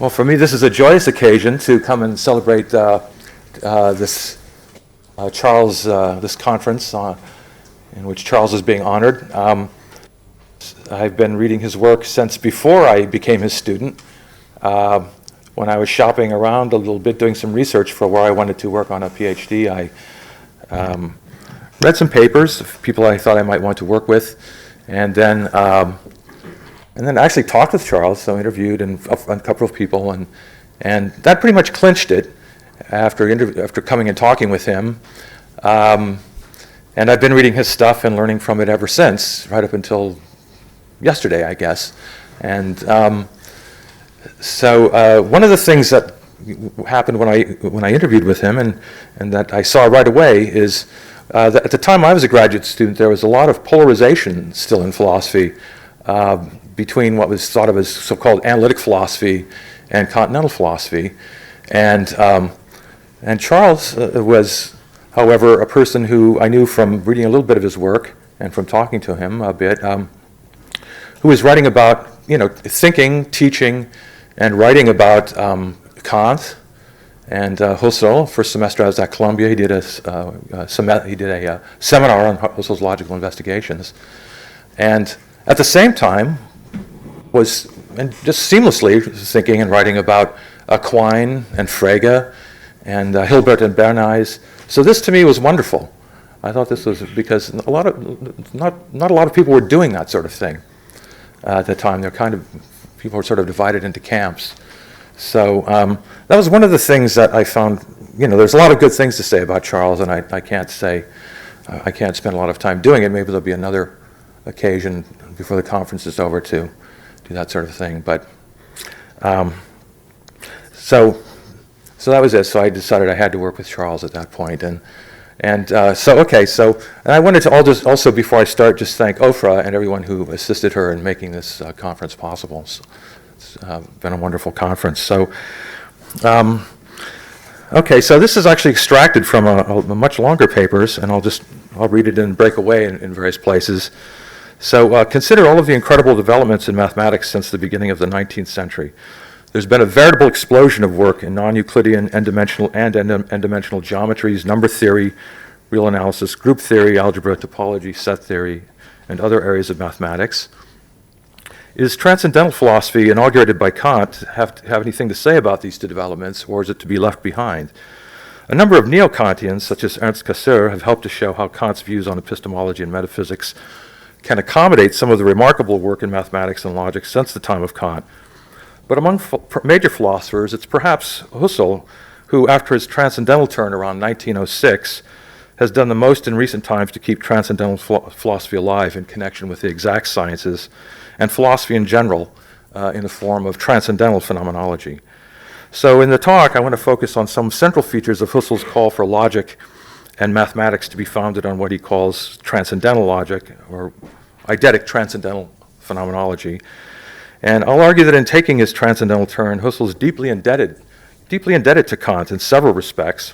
Well, for me, this is a joyous occasion to come and celebrate this conference in which Charles is being honored. I've been reading his work since before I became his student. When I was shopping around a little bit, doing some research for where I wanted to work on a PhD, I read some papers of people I thought I might want to work with, and then actually talked with Charles, so interviewed a couple of people, and that pretty much clinched it after coming and talking with him. And I've been reading his stuff and learning from it ever since, right up until yesterday, I guess. And so one of the things that happened when I interviewed with him and that I saw right away is that at the time I was a graduate student, there was a lot of polarization still in philosophy between what was thought of as so-called analytic philosophy and continental philosophy. And Charles was, however, a person who I knew from reading a little bit of his work and from talking to him a bit, who was writing about, thinking, teaching, and writing about Kant and Husserl. First semester I was at Columbia. He did a seminar on Husserl's logical investigations, and at the same time was just seamlessly thinking and writing about Quine and Frege and Hilbert and Bernays. So this to me was wonderful. I thought this was because not a lot of people were doing that sort of thing at the time. People were sort of divided into camps. So that was one of the things that I found. There's a lot of good things to say about Charles, and I can't spend a lot of time doing it. Maybe there'll be another occasion before the conference is over to do that sort of thing. But so that was it. So I decided I had to work with Charles at that point, and I wanted to also before I start just thank Ofra and everyone who assisted her in making this conference possible. So it's been a wonderful conference. So so this is actually extracted from a much longer papers, and I'll read it and break away in various places. So consider all of the incredible developments in mathematics since the beginning of the 19th century. There's been a veritable explosion of work in non-Euclidean, n-dimensional, and n-dimensional geometries, number theory, real analysis, group theory, algebra, topology, set theory, and other areas of mathematics. Is transcendental philosophy, inaugurated by Kant, have anything to say about these two developments, or is it to be left behind? A number of neo-Kantians, such as Ernst Cassirer, have helped to show how Kant's views on epistemology and metaphysics can accommodate some of the remarkable work in mathematics and logic since the time of Kant. But among major philosophers, it's perhaps Husserl who, after his transcendental turn around 1906, has done the most in recent times to keep transcendental philosophy alive in connection with the exact sciences and philosophy in general in the form of transcendental phenomenology. So in the talk, I want to focus on some central features of Husserl's call for logic and mathematics to be founded on what he calls transcendental logic, or eidetic transcendental phenomenology. And I'll argue that in taking his transcendental turn, Husserl is deeply indebted to Kant in several respects.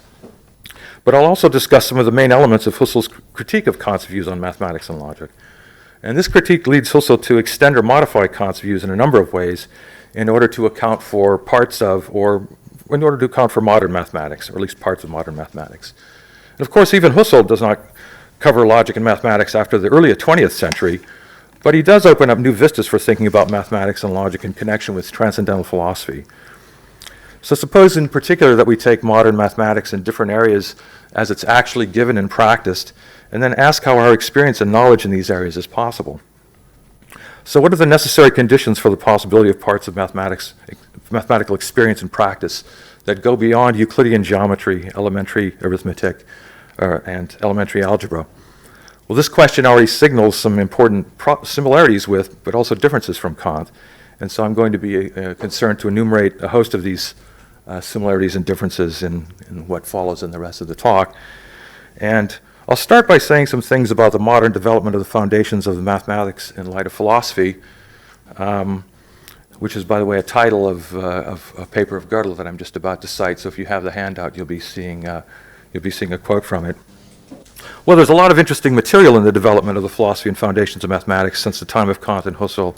But I'll also discuss some of the main elements of Husserl's critique of Kant's views on mathematics and logic. And this critique leads Husserl to extend or modify Kant's views in a number of ways in order to account for modern mathematics, or at least parts of modern mathematics. And of course, even Husserl does not cover logic and mathematics after the early 20th century, but he does open up new vistas for thinking about mathematics and logic in connection with transcendental philosophy. So suppose in particular that we take modern mathematics in different areas as it's actually given and practiced, and then ask how our experience and knowledge in these areas is possible. So what are the necessary conditions for the possibility of parts of mathematical experience and practice that go beyond Euclidean geometry, elementary arithmetic, and elementary algebra? Well, this question already signals some important similarities with, but also differences from Kant. And so I'm going to be concerned to enumerate a host of these similarities and differences in what follows in the rest of the talk. And I'll start by saying some things about the modern development of the foundations of the mathematics in light of philosophy, which is, by the way, a title of a paper of GODEL that I'm just about to cite. So if you have the handout, you'll be seeing a quote from it. Well, there's a lot of interesting material in the development of the philosophy and foundations of mathematics since the time of Kant and Husserl,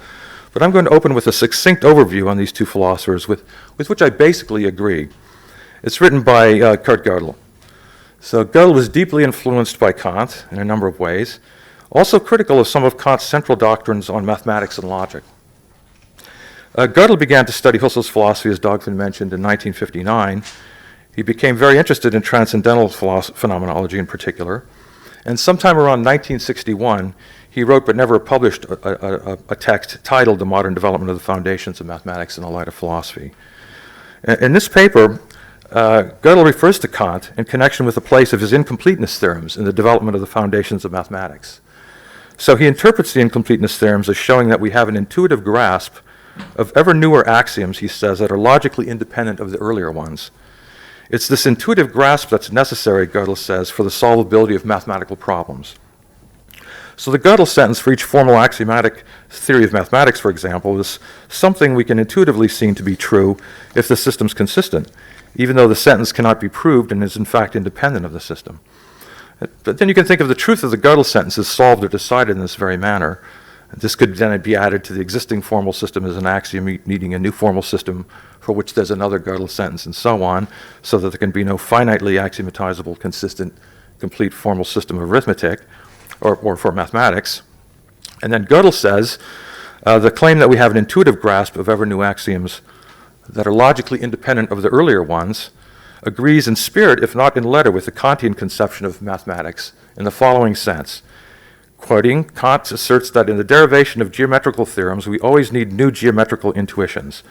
But I'm going to open with a succinct overview on these two philosophers with which I basically agree. It's written by Kurt Gödel. So Gödel was deeply influenced by Kant in a number of ways, also critical of some of Kant's central doctrines on mathematics and logic. Gödel began to study Husserl's philosophy, as Dogfin mentioned, in 1959. He became very interested in transcendental phenomenology in particular, and sometime around 1961, he wrote but never published a text titled The Modern Development of the Foundations of Mathematics in the Light of Philosophy. In this paper, Gödel refers to Kant in connection with the place of his incompleteness theorems in the development of the foundations of mathematics. So he interprets the incompleteness theorems as showing that we have an intuitive grasp of ever newer axioms, he says, that are logically independent of the earlier ones. It's this intuitive grasp that's necessary, Gödel says, for the solvability of mathematical problems. So the Gödel sentence for each formal axiomatic theory of mathematics, for example, is something we can intuitively see to be true if the system's consistent, even though the sentence cannot be proved and is in fact independent of the system. But then you can think of the truth of the Gödel sentence as solved or decided in this very manner. This could then be added to the existing formal system as an axiom needing a new formal system for which there's another Gödel sentence and so on, so that there can be no finitely axiomatizable, consistent, complete formal system of arithmetic or for mathematics. And then Gödel says the claim that we have an intuitive grasp of ever new axioms that are logically independent of the earlier ones agrees in spirit, if not in letter, with the Kantian conception of mathematics in the following sense. Quoting, Kant asserts that in the derivation of geometrical theorems, we always need new geometrical intuitions,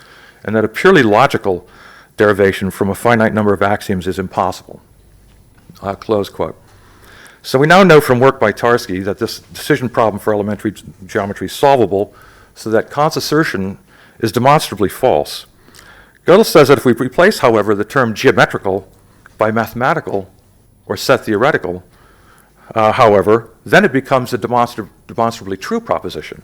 and that a purely logical derivation from a finite number of axioms is impossible. Close quote. So we now know from work by Tarski that this decision problem for elementary geometry is solvable, so that Kant's assertion is demonstrably false. Gödel says that if we replace, however, the term geometrical by mathematical or set theoretical, however, then it becomes a demonstrably true proposition.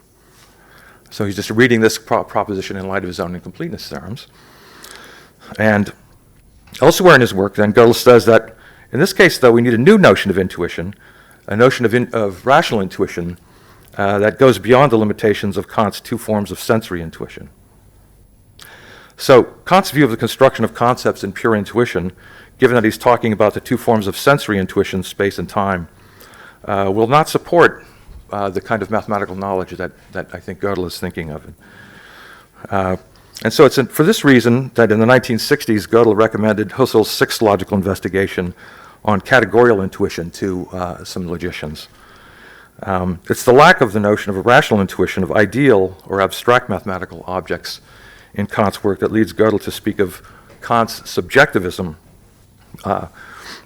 So he's just reading this proposition in light of his own incompleteness theorems. And elsewhere in his work, then, Gödel says that in this case, though, we need a new notion of intuition, a notion of rational intuition that goes beyond the limitations of Kant's two forms of sensory intuition. So Kant's view of the construction of concepts in pure intuition, given that he's talking about the two forms of sensory intuition, space and time, will not support the kind of mathematical knowledge that I think Gödel is thinking of. And so it's for this reason that in the 1960s, Gödel recommended Husserl's sixth logical investigation on categorical intuition to some logicians. It's the lack of the notion of a rational intuition of ideal or abstract mathematical objects in Kant's work that leads Gödel to speak of Kant's subjectivism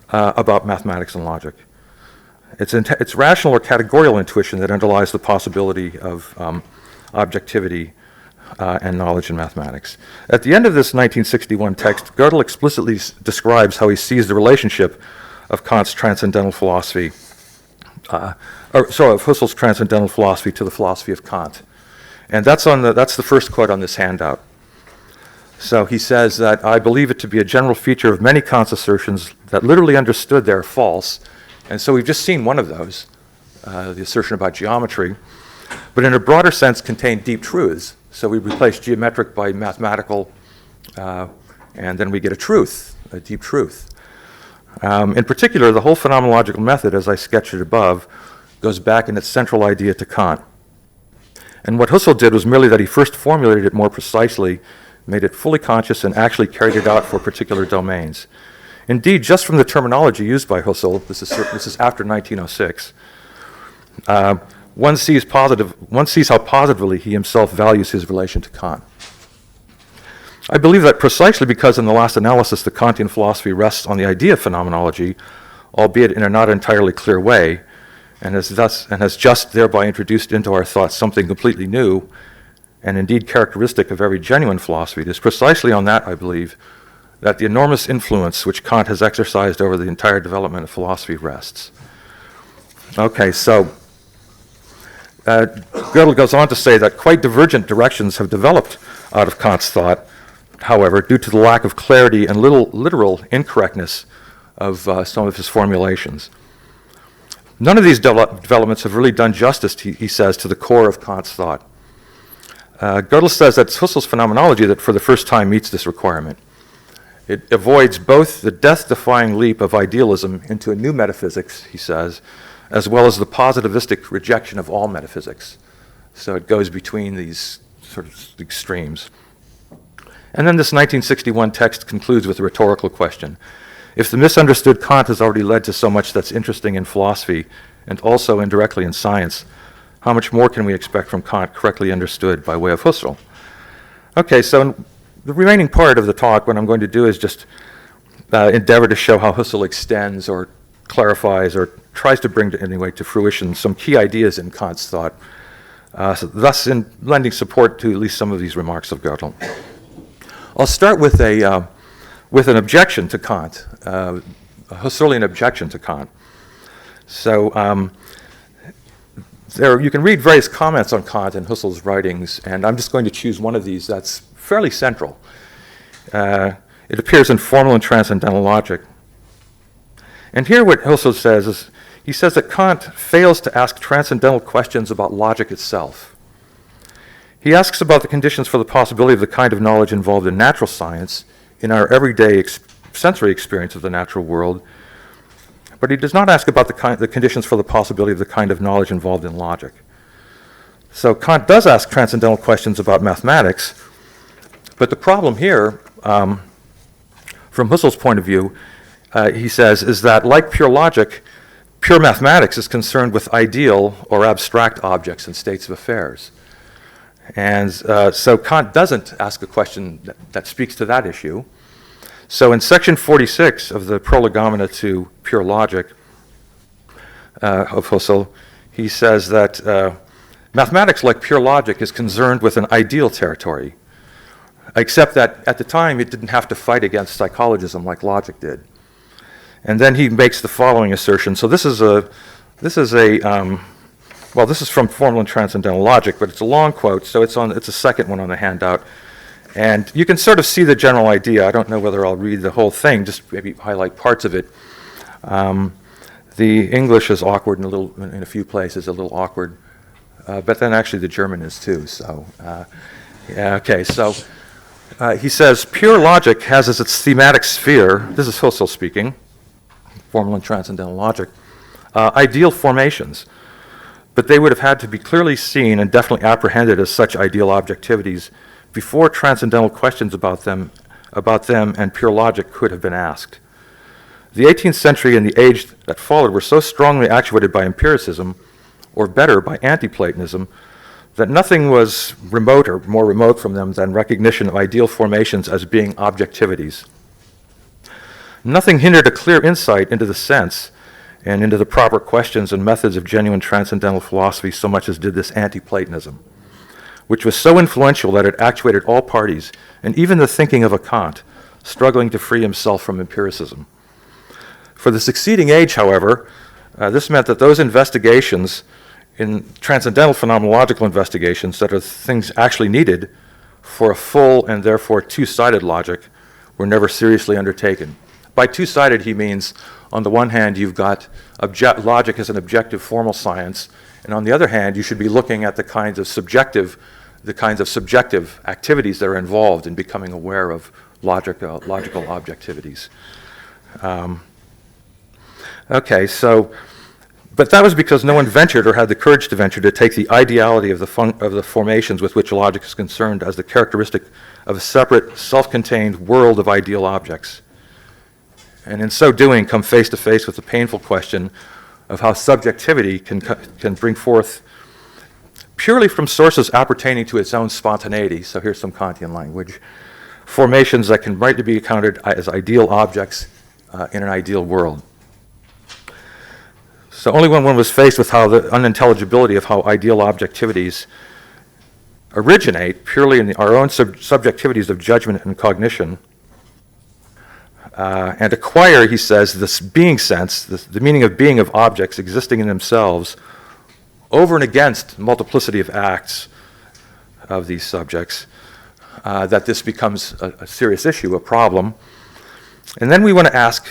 about mathematics and logic. It's rational or categorical intuition that underlies the possibility of objectivity and knowledge in mathematics. At the end of this 1961 text, Gödel explicitly describes how he sees the relationship of Kant's transcendental philosophy, of Husserl's transcendental philosophy to the philosophy of Kant. And that's the first quote on this handout. So he says that I believe it to be a general feature of many Kant's assertions that literally understood they're false. And so we've just seen one of those, the assertion about geometry, but in a broader sense contain deep truths. So we replace geometric by mathematical, and then we get a truth, a deep truth. In particular, the whole phenomenological method, as I sketched it above, goes back in its central idea to Kant. And what Husserl did was merely that he first formulated it more precisely, made it fully conscious, and actually carried it out for particular domains. Indeed, just from the terminology used by Husserl, this is after 1906, one sees how positively he himself values his relation to Kant. I believe that precisely because in the last analysis the Kantian philosophy rests on the idea of phenomenology, albeit in a not entirely clear way, and has just thereby introduced into our thoughts something completely new, and indeed characteristic of every genuine philosophy. It is precisely on that, I believe, that the enormous influence which Kant has exercised over the entire development of philosophy rests. Okay, so Gödel goes on to say that quite divergent directions have developed out of Kant's thought, however, due to the lack of clarity and literal incorrectness of some of his formulations. None of these developments have really done justice, he says, to the core of Kant's thought. Gödel says that it's Husserl's phenomenology that for the first time meets this requirement. It avoids both the death-defying leap of idealism into a new metaphysics, he says, as well as the positivistic rejection of all metaphysics. So it goes between these sort of extremes. And then this 1961 text concludes with a rhetorical question. If the misunderstood Kant has already led to so much that's interesting in philosophy and also indirectly in science, how much more can we expect from Kant correctly understood by way of Husserl? Okay, so the remaining part of the talk, what I'm going to do is just endeavor to show how Husserl extends or clarifies or tries to bring to fruition some key ideas in Kant's thought, thus in lending support to at least some of these remarks of Gödel. I'll start with an objection to Kant, a Husserlian objection to Kant. So you can read various comments on Kant in Husserl's writings, and I'm just going to choose one of these that's fairly central. It appears in Formal and Transcendental Logic. And here what Husserl says is, he says that Kant fails to ask transcendental questions about logic itself. He asks about the conditions for the possibility of the kind of knowledge involved in natural science, in our everyday sensory experience of the natural world, but he does not ask about the conditions for the possibility of the kind of knowledge involved in logic. So Kant does ask transcendental questions about mathematics, but the problem here, from Husserl's point of view, he says, is that like pure logic, pure mathematics is concerned with ideal or abstract objects and states of affairs. And so Kant doesn't ask a question that speaks to that issue. So in section 46 of the Prolegomena to Pure Logic of Husserl, he says that mathematics, like pure logic, is concerned with an ideal territory, except that at the time it didn't have to fight against psychologism like logic did. And then he makes the following assertion. So this is from Formal and Transcendental Logic, but it's a long quote, so it's a second one on the handout. And you can sort of see the general idea. I don't know whether I'll read the whole thing, just maybe highlight parts of it. The English is awkward in a few places, a little awkward, but then actually the German is too. So, okay, so he says, pure logic has as its thematic sphere, this is Husserl speaking, Formal and Transcendental Logic, ideal formations. But they would have had to be clearly seen and definitely apprehended as such ideal objectivities before transcendental questions about them and pure logic could have been asked. The 18th century and the age that followed were so strongly actuated by empiricism, or better, by anti-Platonism, that nothing was remote or more remote from them than recognition of ideal formations as being objectivities. Nothing hindered a clear insight into the sense and into the proper questions and methods of genuine transcendental philosophy so much as did this anti-Platonism, which was so influential that it actuated all parties, and even the thinking of a Kant, struggling to free himself from empiricism. For the succeeding age, however, this meant that those investigations in transcendental phenomenological investigations that are things actually needed for a full and therefore two-sided logic were never seriously undertaken. By two-sided, he means, on the one hand, you've got logic as an objective formal science, and on the other hand, you should be looking at the kinds of subjective activities that are involved in becoming aware of logical objectivities. But that was because no one ventured or had the courage to venture to take the ideality of the formations with which logic is concerned as the characteristic of a separate, self-contained world of ideal objects. And in so doing, come face to face with the painful question of how subjectivity can bring forth, purely from sources appertaining to its own spontaneity, so here's some Kantian language, formations that can rightly be accounted as ideal objects in an ideal world. So only when one was faced with how the unintelligibility of how ideal objectivities originate purely in our own subjectivities of judgment and cognition, and acquire, he says, this being sense, the meaning of being of objects existing in themselves, over and against multiplicity of acts of these subjects, that this becomes a serious issue, a problem. And then we want to ask,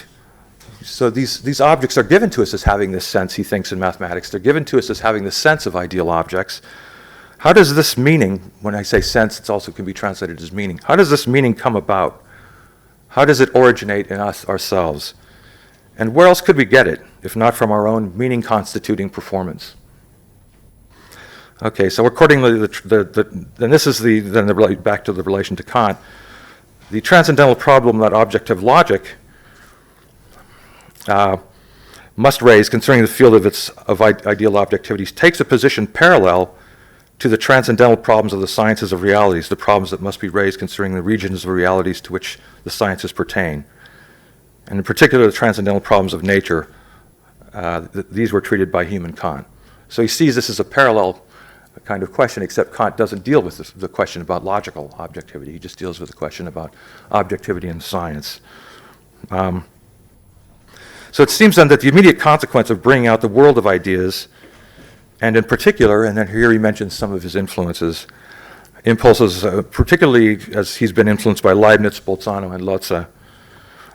so these objects are given to us as having this sense, he thinks, in mathematics. They're given to us as having the sense of ideal objects. How does this meaning, when I say sense, it also can be translated as meaning. How does this meaning come about? How does it originate in us ourselves? And where else could we get it, if not from our own meaning-constituting performance? Okay, so accordingly, then this is back to the relation to Kant. The transcendental problem that objective logic must raise concerning the field of ideal objectivities takes a position parallel to the transcendental problems of the sciences of realities, the problems that must be raised concerning the regions of realities to which the sciences pertain. And in particular, the transcendental problems of nature. These were treated by Hume and Kant. So he sees this as a parallel kind of question, except Kant doesn't deal with the question about logical objectivity. He just deals with the question about objectivity in science. So it seems then that the immediate consequence of bringing out the world of ideas, and in particular, and then here he mentions some of his impulses, particularly as he's been influenced by Leibniz, Bolzano, and Lotze,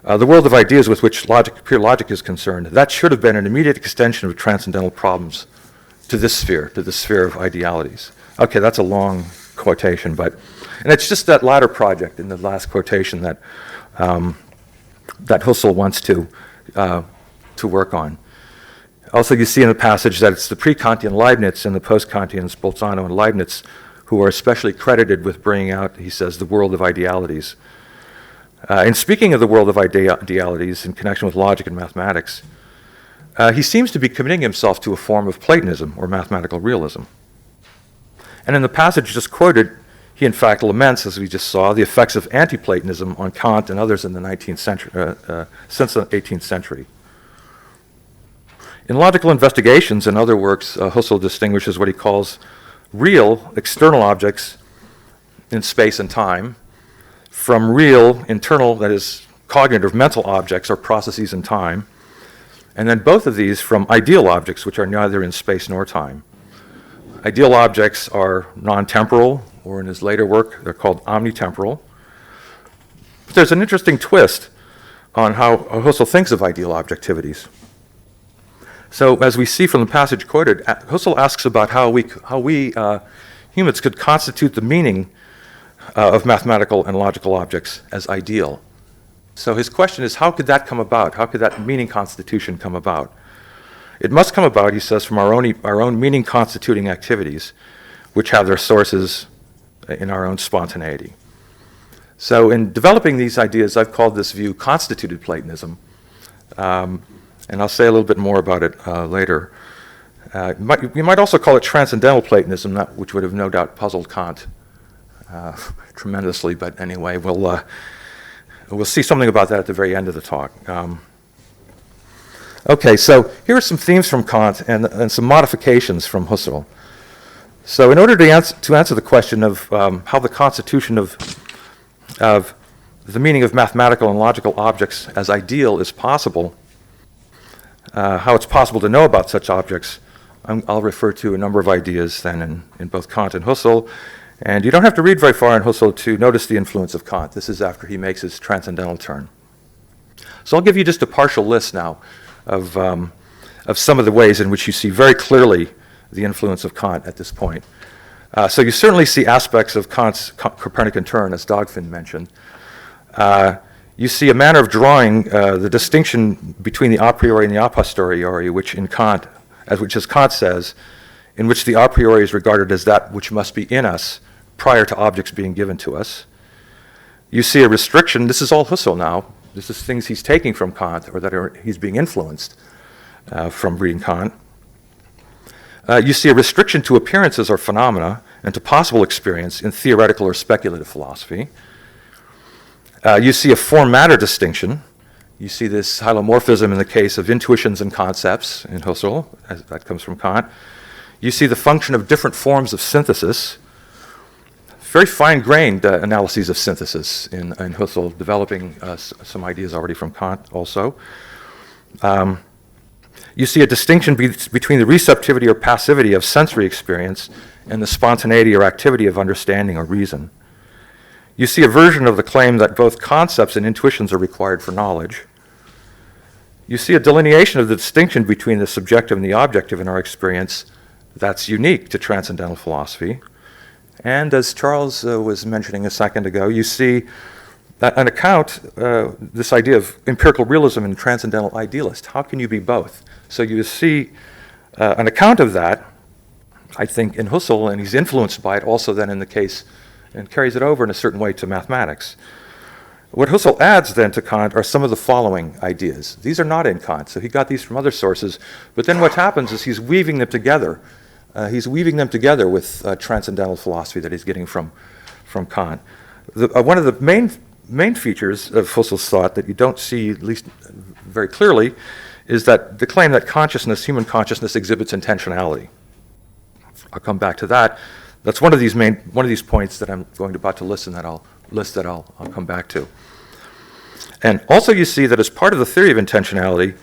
the world of ideas with which pure logic is concerned, that should have been an immediate extension of transcendental problems to the sphere of idealities. Okay, that's a long quotation, and it's just that latter project in the last quotation that Husserl wants to work on. Also, you see in the passage that it's the pre-Kantian Leibniz and the post-Kantians, Bolzano and Leibniz, who are especially credited with bringing out, he says, the world of idealities. In speaking of the world of idealities in connection with logic and mathematics, he seems to be committing himself to a form of Platonism or mathematical realism. And in the passage just quoted, he in fact laments, as we just saw, the effects of anti-Platonism on Kant and others in the 19th century, since the 18th century. In Logical Investigations and other works, Husserl distinguishes what he calls real external objects in space and time from real internal, that is, cognitive mental objects or processes in time, and then both of these from ideal objects, which are neither in space nor time. Ideal objects are non-temporal, or in his later work, they're called omnitemporal. But there's an interesting twist on how Husserl thinks of ideal objectivities. So, as we see from the passage quoted, Husserl asks about how we humans could constitute the meaning of mathematical and logical objects as ideal. So his question is, how could that come about? How could that meaning constitution come about? It must come about, he says, from our own meaning constituting activities, which have their sources in our own spontaneity. So in developing these ideas, I've called this view constituted Platonism. And I'll say a little bit more about it later. You might also call it transcendental Platonism, which would have no doubt puzzled Kant tremendously, but anyway, we'll see something about that at the very end of the talk. Okay, so here are some themes from Kant and some modifications from Husserl. So in order to answer the question of how the constitution of the meaning of mathematical and logical objects as ideal is possible, how it's possible to know about such objects, I'll refer to a number of ideas then in both Kant and Husserl. And you don't have to read very far in Husserl to notice the influence of Kant. This is after he makes his transcendental turn. So I'll give you just a partial list now of some of the ways in which you see very clearly the influence of Kant at this point. So you certainly see aspects of Kant's Copernican turn, as Dogfin mentioned. You see a manner of drawing the distinction between the a priori and the a posteriori, which as Kant says, in which the a priori is regarded as that which must be in us prior to objects being given to us. You see a restriction. This is all Husserl now. This is things he's taking from Kant, or that he's being influenced from reading Kant. You see a restriction to appearances or phenomena and to possible experience in theoretical or speculative philosophy. You see a form-matter distinction. You see this hylomorphism in the case of intuitions and concepts in Husserl, as that comes from Kant. You see the function of different forms of synthesis, very fine-grained analyses of synthesis in Husserl, developing some ideas already from Kant also. You see a distinction between the receptivity or passivity of sensory experience and the spontaneity or activity of understanding or reason. You see a version of the claim that both concepts and intuitions are required for knowledge. You see a delineation of the distinction between the subjective and the objective in our experience that's unique to transcendental philosophy. And as Charles was mentioning a second ago, you see that an account, this idea of empirical realism and transcendental idealist, how can you be both? So you see an account of that, I think, in Husserl, and he's influenced by it also then in the case, and carries it over in a certain way to mathematics. What Husserl adds then to Kant are some of the following ideas. These are not in Kant, so he got these from other sources, but then what happens is he's weaving them together. He's weaving them together with transcendental philosophy that he's getting from Kant. One of the main features of Husserl's thought that you don't see, at least very clearly, is that the claim that consciousness, human consciousness, exhibits intentionality. I'll come back to that. That's one of these points that I'm going about to list and that I'll come back to. And also you see that as part of the theory of intentionality,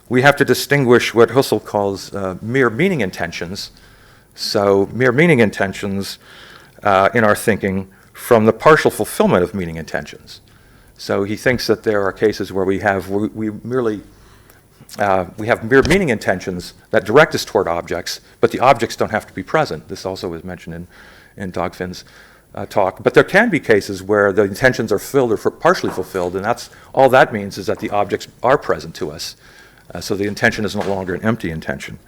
we have to distinguish what Husserl calls mere meaning intentions. So mere meaning intentions in our thinking from the partial fulfillment of meaning intentions. So he thinks that there are cases where we have mere meaning intentions that direct us toward objects, but the objects don't have to be present. This also was mentioned in Dogfin's talk. But there can be cases where the intentions are filled or partially fulfilled, and that's all that means is that the objects are present to us. So the intention is no longer an empty intention.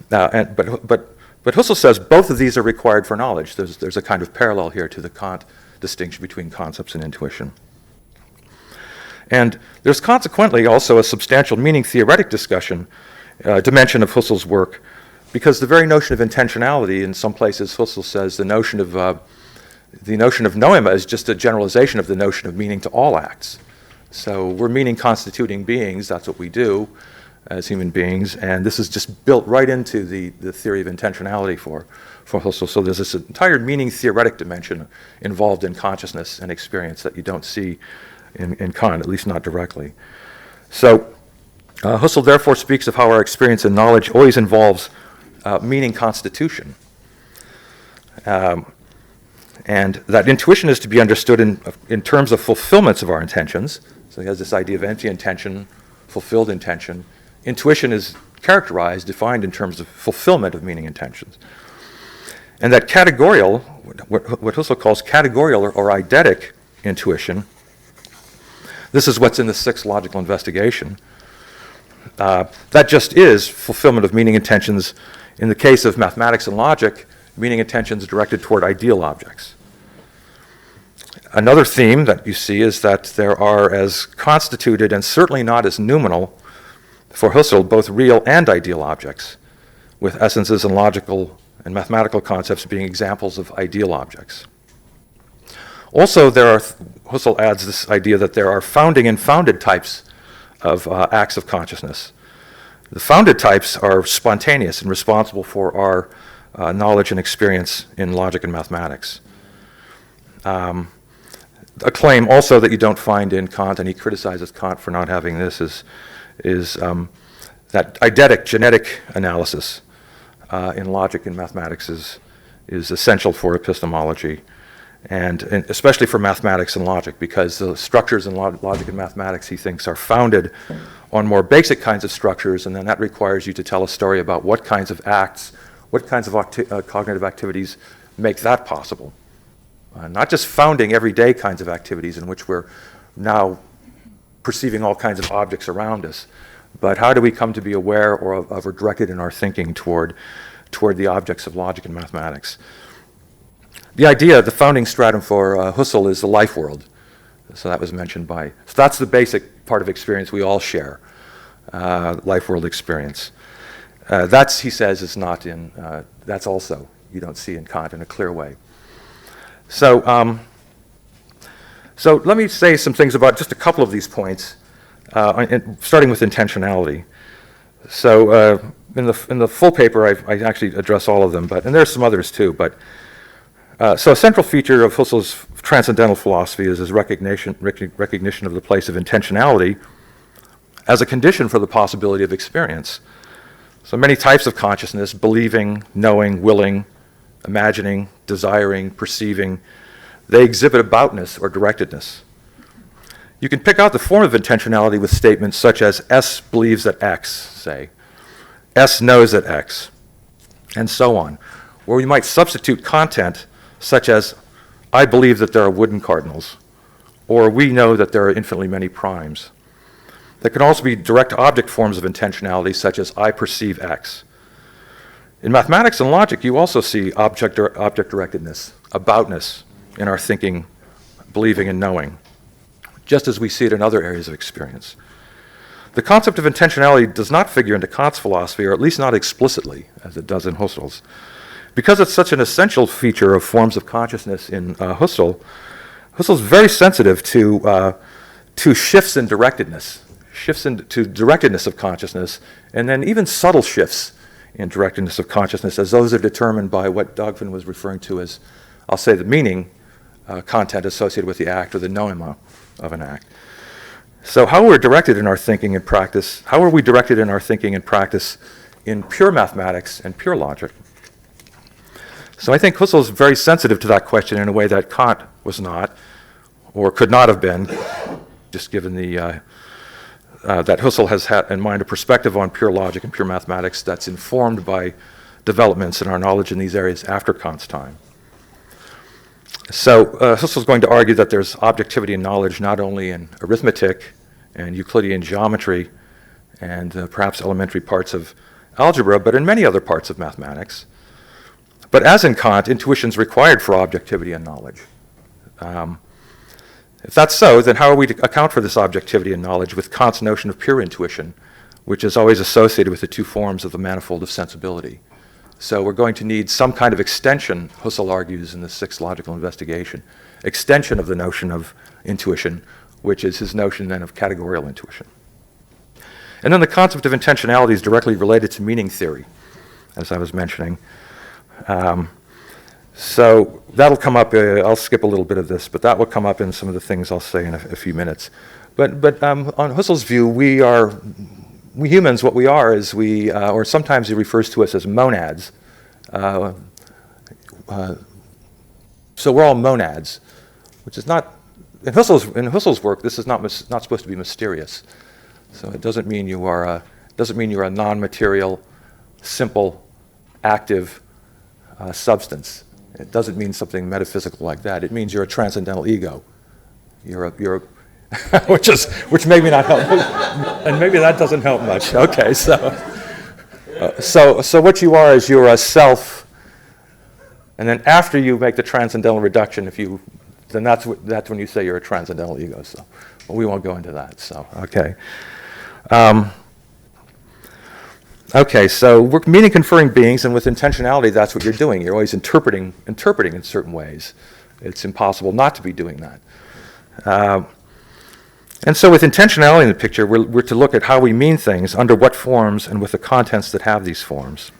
But Husserl says both of these are required for knowledge. There's a kind of parallel here to the Kant distinction between concepts and intuition. And there's consequently also a substantial meaning theoretic dimension of Husserl's work, because the very notion of intentionality, in some places Husserl says the notion of noema is just a generalization of the notion of meaning to all acts. So we're meaning constituting beings, that's what we do as human beings, and this is just built right into the theory of intentionality for Husserl. So there's this entire meaning theoretic dimension involved in consciousness and experience that you don't see in Kant, at least not directly. So Husserl therefore speaks of how our experience and knowledge always involves meaning constitution. And that intuition is to be understood in terms of fulfillments of our intentions. So he has this idea of empty intention, fulfilled intention. Intuition is characterized, defined in terms of fulfillment of meaning intentions. And that categorical, what Husserl calls categorical or eidetic intuition, this is what's in the sixth logical investigation. That just is fulfillment of meaning intentions. In the case of mathematics and logic, meaning intentions directed toward ideal objects. Another theme that you see is that there are as constituted and certainly not as noumenal for Husserl both real and ideal objects, with essences and logical and mathematical concepts being examples of ideal objects. Also, Husserl adds this idea that there are founding and founded types of acts of consciousness. The founded types are spontaneous and responsible for our knowledge and experience in logic and mathematics. A claim also that you don't find in Kant, and he criticizes Kant for not having this, is that eidetic genetic analysis in logic and mathematics is essential for epistemology, and especially for mathematics and logic, because the structures in logic and mathematics, he thinks, are founded on more basic kinds of structures, and then that requires you to tell a story about what kinds of acts, what kinds of cognitive activities make that possible. Not just founding everyday kinds of activities in which we're now perceiving all kinds of objects around us, but how do we come to be aware or directed in our thinking toward the objects of logic and mathematics. The idea, the founding stratum for Husserl is the life world. So that was mentioned so that's the basic part of experience we all share, life world experience. That's, he says, is not in, that's also, you don't see in Kant in a clear way. So let me say some things about just a couple of these points, starting with intentionality. So in the full paper, I actually address all of them, and there's some others too. But so a central feature of Husserl's transcendental philosophy is his recognition of the place of intentionality as a condition for the possibility of experience. So many types of consciousness, believing, knowing, willing, imagining, desiring, perceiving, they exhibit aboutness or directedness. You can pick out the form of intentionality with statements such as S believes that X, say, S knows that X, and so on, where we might substitute content such as, I believe that there are wooden cardinals, or we know that there are infinitely many primes. There can also be direct object forms of intentionality, such as I perceive X. In mathematics and logic, you also see object-directedness, aboutness in our thinking, believing, and knowing, just as we see it in other areas of experience. The concept of intentionality does not figure into Kant's philosophy, or at least not explicitly, as it does in Husserl's. Because it's such an essential feature of forms of consciousness in Husserl's very sensitive to shifts in directedness, to directedness of consciousness, and then even subtle shifts in directedness of consciousness, as those are determined by what Dogvin was referring to as, I'll say, the meaning content associated with the act, or the noema of an act. So how we're directed in our thinking and practice, how are we directed in our thinking and practice in pure mathematics and pure logic? So I think Husserl is very sensitive to that question in a way that Kant was not, or could not have been, just given the that Husserl has had in mind a perspective on pure logic and pure mathematics that's informed by developments in our knowledge in these areas after Kant's time. So Husserl is going to argue that there's objectivity in knowledge not only in arithmetic and Euclidean geometry and perhaps elementary parts of algebra, but in many other parts of mathematics. But as in Kant, intuition is required for objectivity in knowledge. If that's so, then how are we to account for this objectivity in knowledge with Kant's notion of pure intuition, which is always associated with the two forms of the manifold of sensibility? So we're going to need some kind of extension, Husserl argues in the sixth logical investigation, extension of the notion of intuition, which is his notion then of categorical intuition. And then the concept of intentionality is directly related to meaning theory, as I was mentioning. So that'll come up, I'll skip a little bit of this, but that will come up in some of the things I'll say in a few minutes. But on Husserl's view, we humans, what we are is or sometimes he refers to us as monads. So we're all monads, which is not, in Husserl's work, this is not supposed to be mysterious. So it doesn't mean you are a non-material, simple, active substance. It doesn't mean something metaphysical like that. It means you're a transcendental ego. Which maybe not help, and maybe that doesn't help much. Okay, so what you are is you're a self, and then after you make the transcendental reduction, then that's when you say you're a transcendental ego. So, well, we won't go into that. So, okay. Okay, so we're meaning conferring beings, and with intentionality, that's what you're doing. You're always interpreting in certain ways. It's impossible not to be doing that. And so with intentionality in the picture, we're to look at how we mean things, under what forms, and with the contents that have these forms.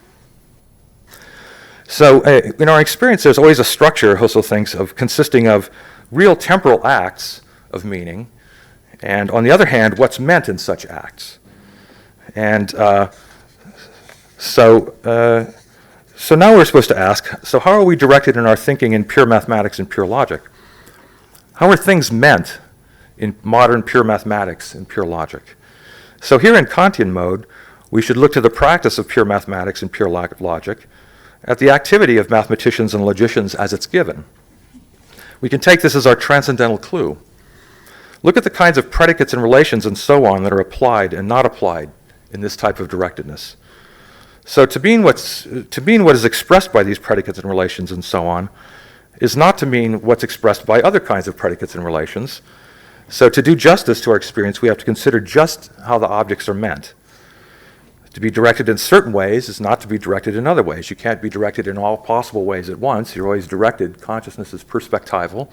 So in our experience, there's always a structure, Husserl thinks, consisting of real temporal acts of meaning, and on the other hand, what's meant in such acts. And so now we're supposed to ask, so how are we directed in our thinking in pure mathematics and pure logic? How are things meant in modern pure mathematics and pure logic? So here in Kantian mode, we should look to the practice of pure mathematics and pure logic at the activity of mathematicians and logicians as it's given. We can take this as our transcendental clue. Look at the kinds of predicates and relations and so on that are applied and not applied in this type of directedness. So to mean what is expressed by these predicates and relations and so on is not to mean what's expressed by other kinds of predicates and relations. So to do justice to our experience, we have to consider just how the objects are meant. To be directed in certain ways is not to be directed in other ways. You can't be directed in all possible ways at once. You're always directed. Consciousness is perspectival.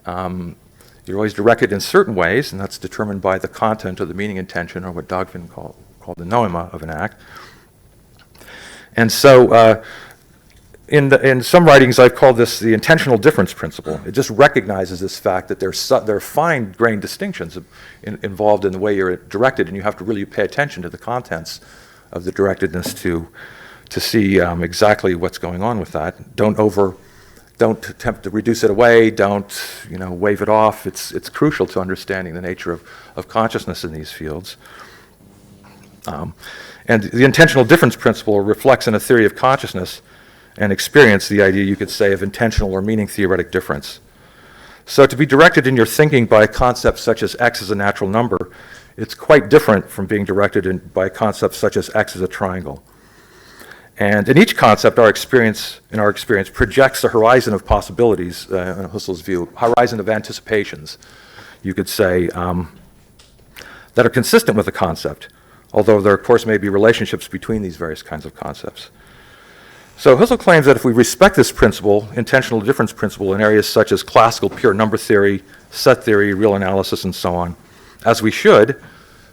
You're always directed in certain ways, and that's determined by the content or the meaning intention, or what Dogvin called the noema of an act. And so in some writings, I've called this the intentional difference principle. It just recognizes this fact that there are fine-grained distinctions involved in the way you're directed, and you have to really pay attention to the contents of the directedness to see exactly what's going on with that. Don't attempt to reduce it away. Don't wave it off. It's crucial to understanding the nature of consciousness in these fields. And the intentional difference principle reflects in a theory of consciousness and experience, the idea, you could say, of intentional or meaning theoretic difference. So to be directed in your thinking by a concept such as x is a natural number, it's quite different from being directed by concepts such as x is a triangle. And in each concept, in our experience, projects the horizon of possibilities, in Husserl's view, horizon of anticipations, you could say, that are consistent with the concept, although there, of course, may be relationships between these various kinds of concepts. So Husserl claims that if we respect this principle, intentional difference principle, in areas such as classical pure number theory, set theory, real analysis, and so on, as we should,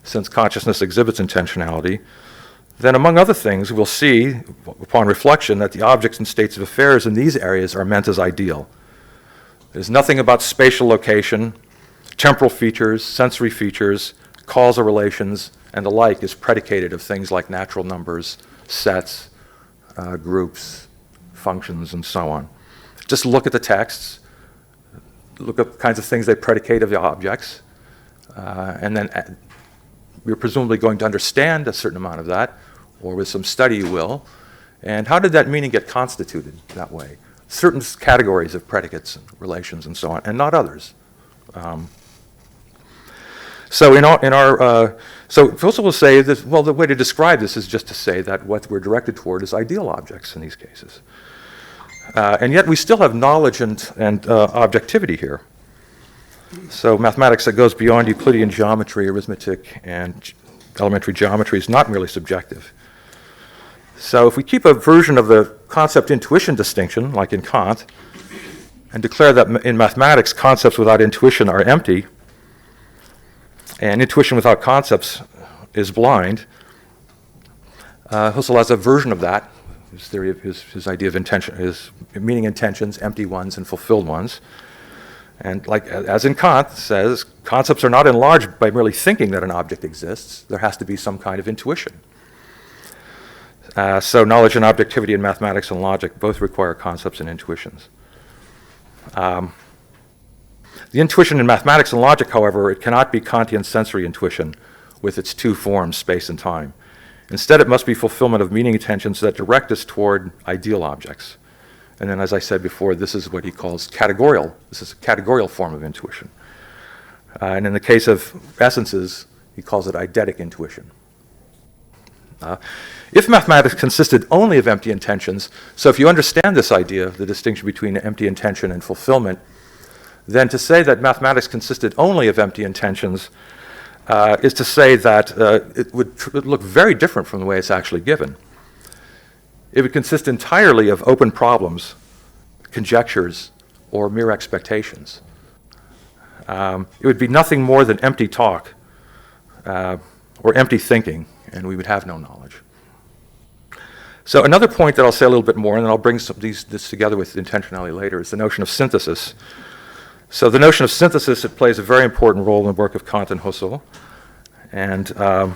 since consciousness exhibits intentionality, then among other things, we'll see, upon reflection, that the objects and states of affairs in these areas are meant as ideal. There's nothing about spatial location, temporal features, sensory features, causal relations, and the like is predicated of things like natural numbers, sets, groups, functions, and so on. Just look at the texts, look at the kinds of things they predicate of the objects, and then we're presumably going to understand a certain amount of that, or with some study you will. And how did that meaning get constituted that way? Certain categories of predicates and relations and so on, and not others. So Husserl will say that, well, the way to describe this is just to say that what we're directed toward is ideal objects in these cases. And yet we still have knowledge and objectivity here. So mathematics that goes beyond Euclidean geometry, arithmetic, and elementary geometry is not merely subjective. So if we keep a version of the concept-intuition distinction, like in Kant, and declare that in mathematics concepts without intuition are empty, and intuition without concepts is blind, Husserl has a version of that, his theory of his idea of intention, his meaning intentions, empty ones and fulfilled ones. And like as in Kant says, concepts are not enlarged by merely thinking that an object exists. There has to be some kind of intuition. So knowledge and objectivity in mathematics and logic both require concepts and intuitions. The intuition in mathematics and logic, however, it cannot be Kantian sensory intuition with its two forms, space and time. Instead, it must be fulfillment of meaning intentions that direct us toward ideal objects. And then, as I said before, this is what he calls categorical. This is a categorical form of intuition. And in the case of essences, he calls it eidetic intuition. If mathematics consisted only of empty intentions, so if you understand this idea, the distinction between empty intention and fulfillment, then to say that mathematics consisted only of empty intentions is to say that it would look very different from the way it's actually given. It would consist entirely of open problems, conjectures, or mere expectations. It would be nothing more than empty talk or empty thinking, and we would have no knowledge. So another point that I'll say a little bit more, and then I'll bring this together with intentionality later, is the notion of synthesis. So the notion of synthesis, it plays a very important role in the work of Kant and Husserl. And so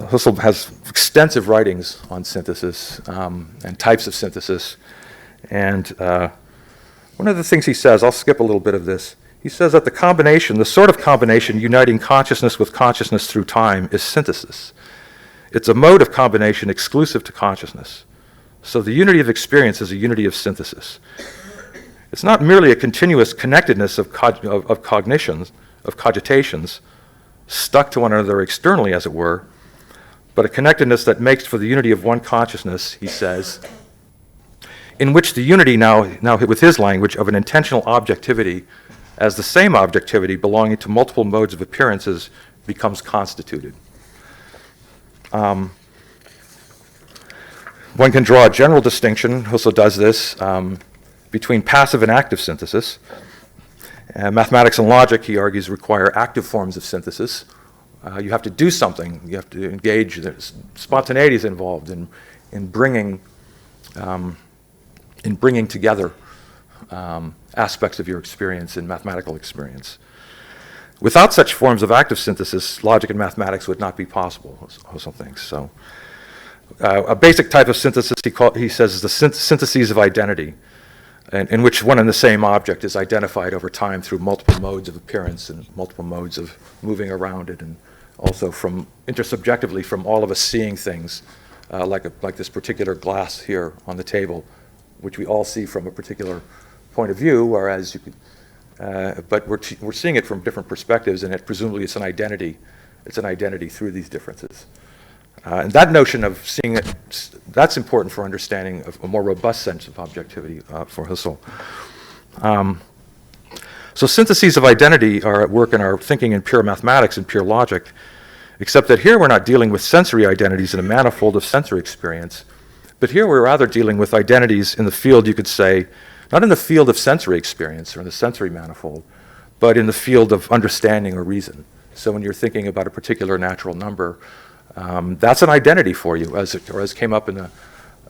Husserl has extensive writings on synthesis and types of synthesis. And one of the things he says, I'll skip a little bit of this, he says that the sort of combination uniting consciousness with consciousness through time is synthesis. It's a mode of combination exclusive to consciousness. So the unity of experience is a unity of synthesis. It's not merely a continuous connectedness of cognitions, of cogitations, stuck to one another externally, as it were, but a connectedness that makes for the unity of one consciousness, he says, in which the unity now with his language, of an intentional objectivity as the same objectivity belonging to multiple modes of appearances becomes constituted. One can draw a general distinction, Husserl does this, between passive and active synthesis. Mathematics and logic, he argues, require active forms of synthesis. You have to do something. You have to engage. There's spontaneity is involved in bringing together aspects of your experience in mathematical experience. Without such forms of active synthesis, logic and mathematics would not be possible, Husserl thinks. So, a basic type of synthesis, he says, is the syntheses of identity, in which one and the same object is identified over time through multiple modes of appearance and multiple modes of moving around it, and also from intersubjectively from all of us seeing things like this particular glass here on the table, which we all see from a particular point of view, whereas you could, but we're seeing it from different perspectives, and presumably it's an identity. It's an identity through these differences. And that notion of seeing it, that's important for understanding a more robust sense of objectivity for Husserl. So syntheses of identity are at work in our thinking in pure mathematics and pure logic, except that here we're not dealing with sensory identities in a manifold of sensory experience, but here we're rather dealing with identities in the field, you could say, not in the field of sensory experience or in the sensory manifold, but in the field of understanding or reason. So when you're thinking about a particular natural number, that's an identity for you, as came up in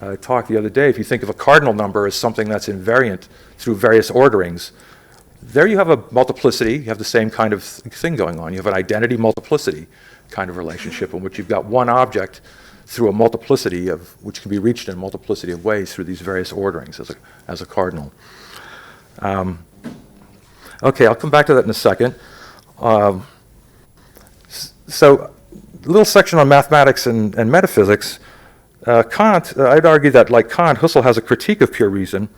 a talk the other day. If you think of a cardinal number as something that's invariant through various orderings, there you have a multiplicity, you have the same kind of thing going on. You have an identity multiplicity kind of relationship in which you've got one object through a multiplicity of, which can be reached in a multiplicity of ways through these various orderings as a cardinal. Okay, I'll come back to that in a second. So, a little section on mathematics and metaphysics. Kant, I'd argue that like Kant, Husserl has a critique of pure reason,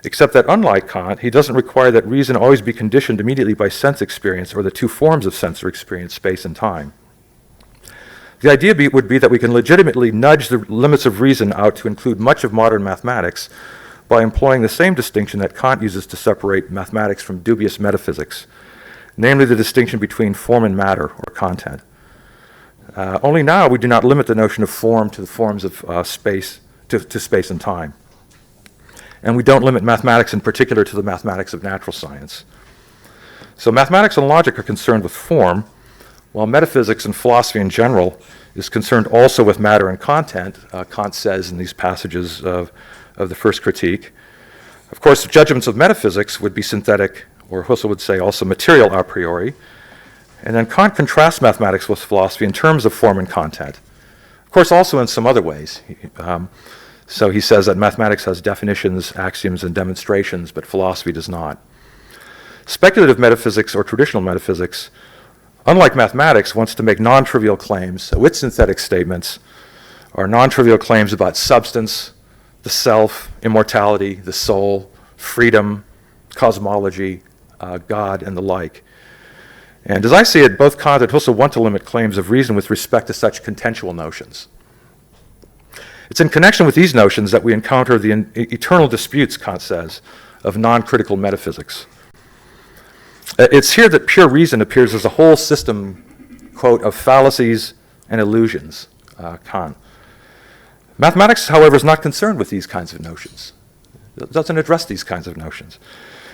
except that unlike Kant, he doesn't require that reason always be conditioned immediately by sense experience or the two forms of sensory experience, space and time. The idea would be that we can legitimately nudge the limits of reason out to include much of modern mathematics by employing the same distinction that Kant uses to separate mathematics from dubious metaphysics, namely the distinction between form and matter, or content. Only now we do not limit the notion of form to the forms of space, to space and time. And we don't limit mathematics in particular to the mathematics of natural science. So mathematics and logic are concerned with form, while metaphysics and philosophy in general is concerned also with matter and content, Kant says in these passages of the first critique. Of course, the judgments of metaphysics would be synthetic, or Husserl would say also material a priori. And then Kant contrasts mathematics with philosophy in terms of form and content. Of course, also in some other ways. So he says that mathematics has definitions, axioms, and demonstrations, but philosophy does not. Speculative metaphysics or traditional metaphysics, unlike mathematics, wants to make non-trivial claims. So its synthetic statements are non-trivial claims about substance, the self, immortality, the soul, freedom, cosmology, God, and the like. And as I see it, both Kant and Husserl want to limit claims of reason with respect to such contextual notions. It's in connection with these notions that we encounter the eternal disputes, Kant says, of non-critical metaphysics. It's here that pure reason appears as a whole system, quote, of fallacies and illusions, Kant. Mathematics, however, is not concerned with these kinds of notions. It doesn't address these kinds of notions.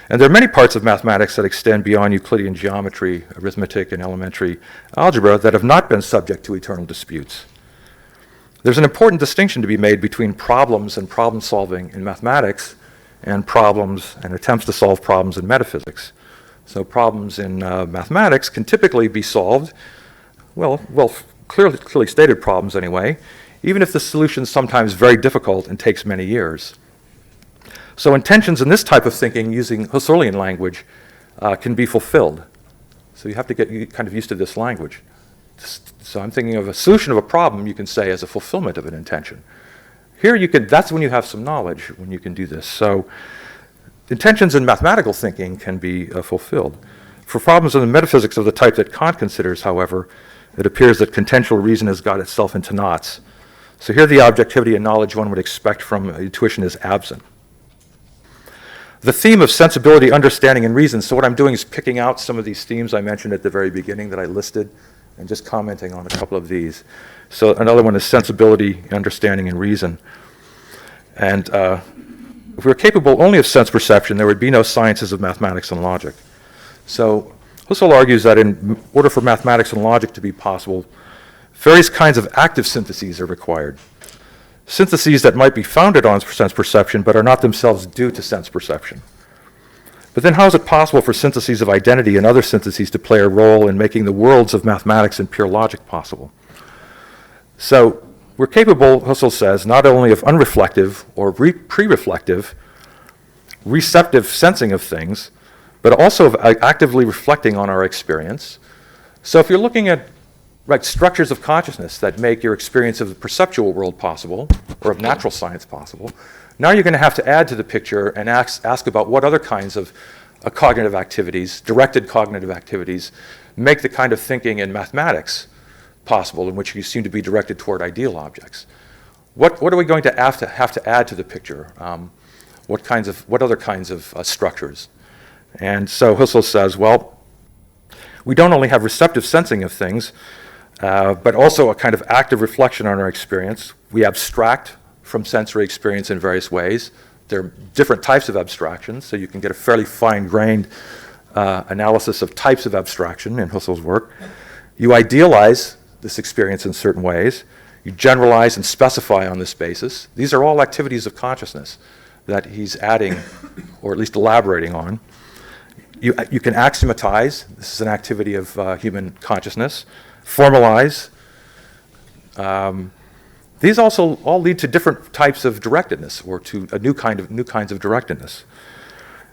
And there are many parts of mathematics that extend beyond Euclidean geometry, arithmetic, and elementary algebra that have not been subject to eternal disputes. There's an important distinction to be made between problems and problem solving in mathematics and problems and attempts to solve problems in metaphysics. So problems in mathematics can typically be solved, clearly stated problems anyway, even if the solution is sometimes very difficult and takes many years. So intentions in this type of thinking, using Husserlian language, can be fulfilled. So you have to get kind of used to this language. So I'm thinking of a solution of a problem, you can say, as a fulfillment of an intention. Here you can, that's when you have some knowledge, when you can do this. So intentions in mathematical thinking can be fulfilled. For problems in the metaphysics of the type that Kant considers, however, it appears that contextual reason has got itself into knots. So here the objectivity and knowledge one would expect from intuition is absent. The theme of sensibility, understanding, and reason. So what I'm doing is picking out some of these themes I mentioned at the very beginning that I listed and just commenting on a couple of these. So another one is sensibility, understanding, and reason. And if we were capable only of sense perception, there would be no sciences of mathematics and logic. So Husserl argues that in order for mathematics and logic to be possible, various kinds of active syntheses are required. Syntheses that might be founded on sense perception but are not themselves due to sense perception. But then how is it possible for syntheses of identity and other syntheses to play a role in making the worlds of mathematics and pure logic possible? So we're capable, Husserl says, not only of unreflective or pre-reflective, receptive sensing of things, but also of actively reflecting on our experience. So if you're looking at right, structures of consciousness that make your experience of the perceptual world possible, or of natural science possible. Now you're going to have to add to the picture and ask about what other kinds of cognitive activities, directed cognitive activities, make the kind of thinking in mathematics possible in which you seem to be directed toward ideal objects. What are we going to have to add to the picture? What other kinds of structures? And so Husserl says, well, we don't only have receptive sensing of things, but also a kind of active reflection on our experience. We abstract from sensory experience in various ways. There are different types of abstractions, so you can get a fairly fine-grained analysis of types of abstraction in Husserl's work. You idealize this experience in certain ways. You generalize and specify on this basis. These are all activities of consciousness that he's adding, or at least elaborating on. You can axiomatize. This is an activity of human consciousness. Formalize. These also all lead to different types of directedness, or to new kinds of directedness.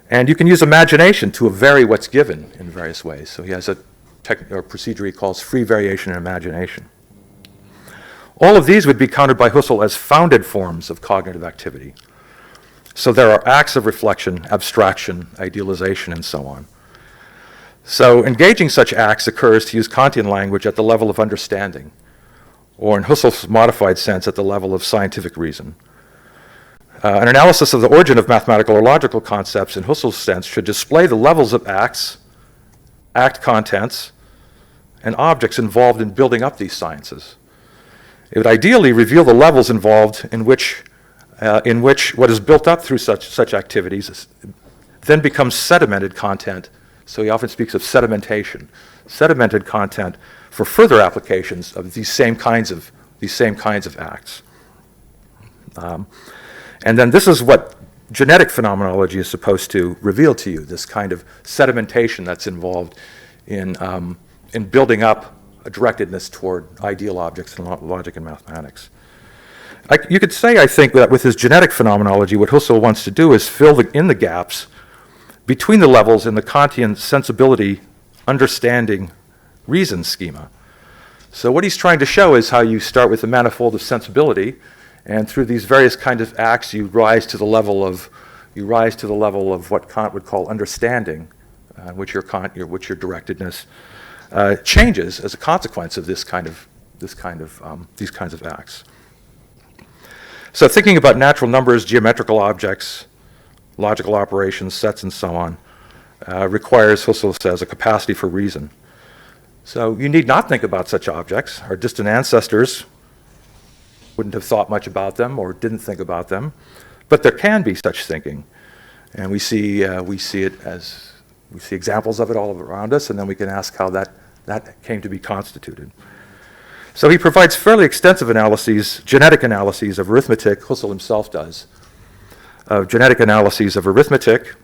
And you can use imagination to vary what's given in various ways. So he has a procedure he calls free variation in imagination. All of these would be counted by Husserl as founded forms of cognitive activity. So there are acts of reflection, abstraction, idealization, and so on. So engaging such acts occurs, to use Kantian language, at the level of understanding, or in Husserl's modified sense, at the level of scientific reason. An analysis of the origin of mathematical or logical concepts in Husserl's sense should display the levels of acts, act contents, and objects involved in building up these sciences. It would ideally reveal the levels involved in which what is built up through such activities then becomes sedimented content. So he often speaks of sedimentation, sedimented content for further applications of these same kinds of acts. And then this is what genetic phenomenology is supposed to reveal to you, this kind of sedimentation that's involved in building up a directedness toward ideal objects in logic and mathematics. You could say, I think, that with his genetic phenomenology, what Husserl wants to do is fill in the gaps between the levels in the Kantian sensibility, understanding, reason schema. So what he's trying to show is how you start with the manifold of sensibility, and through these various kinds of acts, you rise to the level of what Kant would call understanding, which your directedness changes as a consequence of these kinds of acts. So thinking about natural numbers, geometrical objects, logical operations, sets, and so on, requires, Husserl says, a capacity for reason. So you need not think about such objects. Our distant ancestors wouldn't have thought much about them or didn't think about them, but there can be such thinking, and we see examples of it all around us, and then we can ask how that came to be constituted. So he provides fairly extensive analyses, genetic analyses of arithmetic. Husserl himself does, genetic analyses of arithmetic,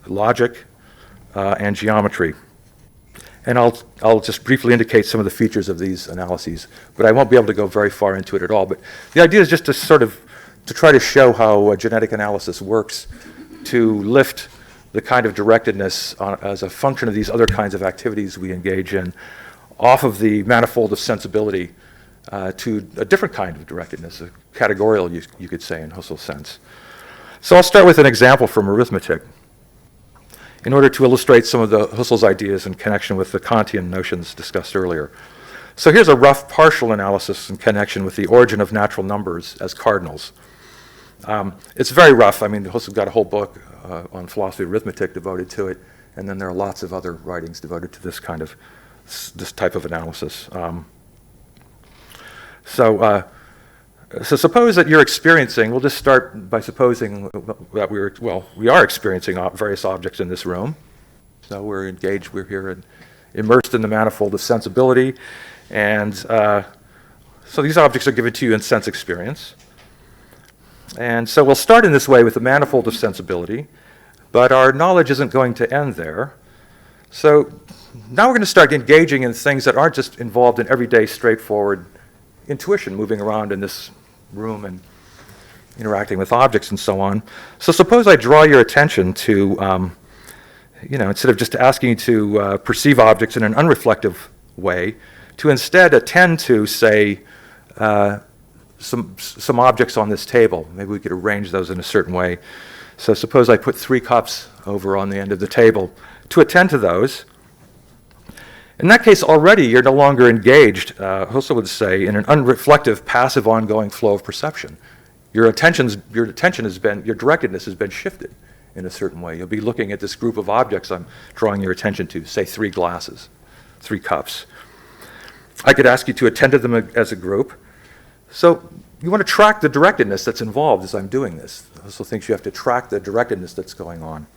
logic, and geometry. And I'll just briefly indicate some of the features of these analyses, but I won't be able to go very far into it at all. But the idea is just to try to show how genetic analysis works to lift the kind of directedness as a function of these other kinds of activities we engage in off of the manifold of sensibility to a different kind of directedness, a categorical, you could say, in Husserl's sense. So I'll start with an example from arithmetic in order to illustrate some of Husserl's ideas in connection with the Kantian notions discussed earlier. So here's a rough partial analysis in connection with the origin of natural numbers as cardinals. It's very rough. I mean, Husserl got a whole book on philosophy of arithmetic devoted to it, and then there are lots of other writings devoted to this type of analysis. So suppose that you're experiencing, we'll just start by supposing that we are experiencing various objects in this room. So we're here and immersed in the manifold of sensibility, and so these objects are given to you in sense experience. And so we'll start in this way with the manifold of sensibility, but our knowledge isn't going to end there. So now we're going to start engaging in things that aren't just involved in everyday straightforward intuition, moving around in this room and interacting with objects and so on. So suppose I draw your attention to, instead of just asking you to perceive objects in an unreflective way, to instead attend to, say, some objects on this table. Maybe we could arrange those in a certain way. So suppose I put 3 cups over on the end of the table. To attend to those, in that case already you're no longer engaged, Husserl would say, in an unreflective, passive, ongoing flow of perception. Your directedness has been shifted in a certain way. You'll be looking at this group of objects I'm drawing your attention to, say 3 glasses, 3 cups. I could ask you to attend to them as a group. So you want to track the directedness that's involved as I'm doing this. Husserl thinks you have to track the directedness that's going on.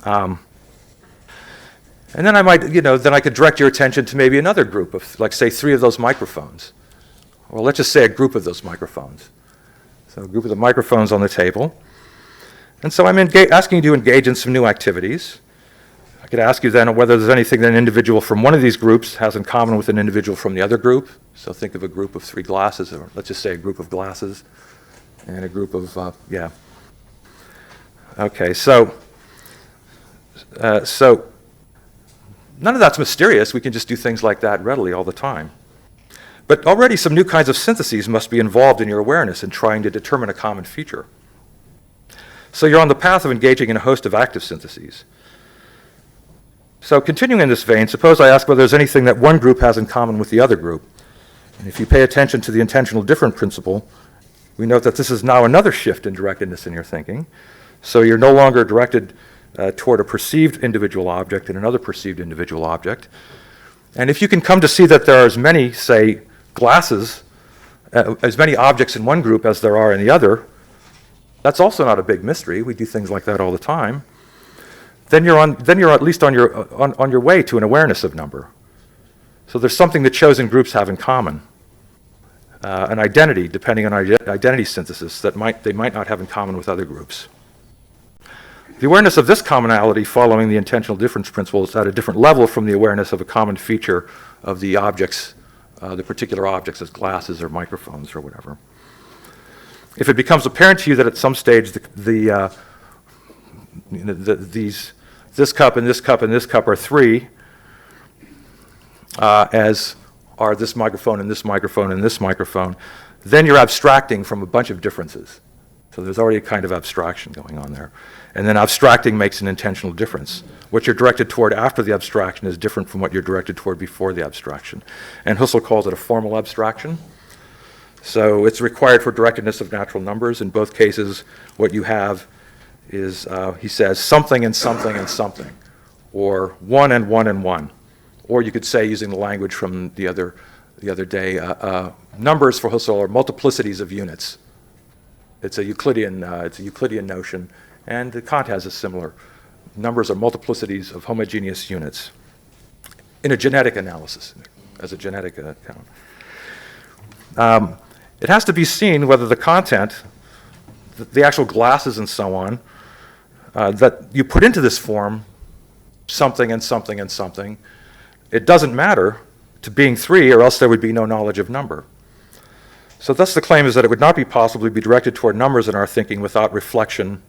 And then I might, then I could direct your attention to maybe another group of, like, say, 3 of those microphones. Or let's just say a group of those microphones. So a group of the microphones on the table. And so I'm asking you to engage in some new activities. I could ask you then whether there's anything that an individual from one of these groups has in common with an individual from the other group. So think of a group of 3 glasses, or let's just say a group of glasses, and a group of, Okay, so none of that's mysterious. We can just do things like that readily all the time. But already some new kinds of syntheses must be involved in your awareness in trying to determine a common feature. So you're on the path of engaging in a host of active syntheses. So continuing in this vein, suppose I ask whether there's anything that one group has in common with the other group. And if you pay attention to the intentional different principle, we note that this is now another shift in directedness in your thinking. So you're no longer directed toward a perceived individual object and another perceived individual object. And if you can come to see that there are as many, say, glasses, as many objects in one group as there are in the other, that's also not a big mystery. We do things like that all the time. Then you're at least on your way to an awareness of number. So there's something that chosen groups have in common, an identity, depending on identity synthesis, that they might not have in common with other groups. The awareness of this commonality following the intentional difference principle is at a different level from the awareness of a common feature of the objects, the particular objects as glasses or microphones or whatever. If it becomes apparent to you that at some stage this cup and this cup and this cup are 3, as are this microphone and this microphone and this microphone, then you're abstracting from a bunch of differences. So there's already a kind of abstraction going on there. And then abstracting makes an intentional difference. What you're directed toward after the abstraction is different from what you're directed toward before the abstraction. And Husserl calls it a formal abstraction. So it's required for directedness of natural numbers. In both cases, what you have is, he says, something and something and something, or 1 and 1 and 1. Or you could say, using the language from the other day, numbers for Husserl are multiplicities of units. It's a Euclidean notion, and Kant has a similar. Numbers are multiplicities of homogeneous units in a genetic analysis, as a genetic account. It has to be seen whether the content, the actual glasses and so on, that you put into this form, something and something and something, it doesn't matter to being 3, or else there would be no knowledge of number. So thus the claim is that it would not be possible to be directed toward numbers in our thinking without reflection,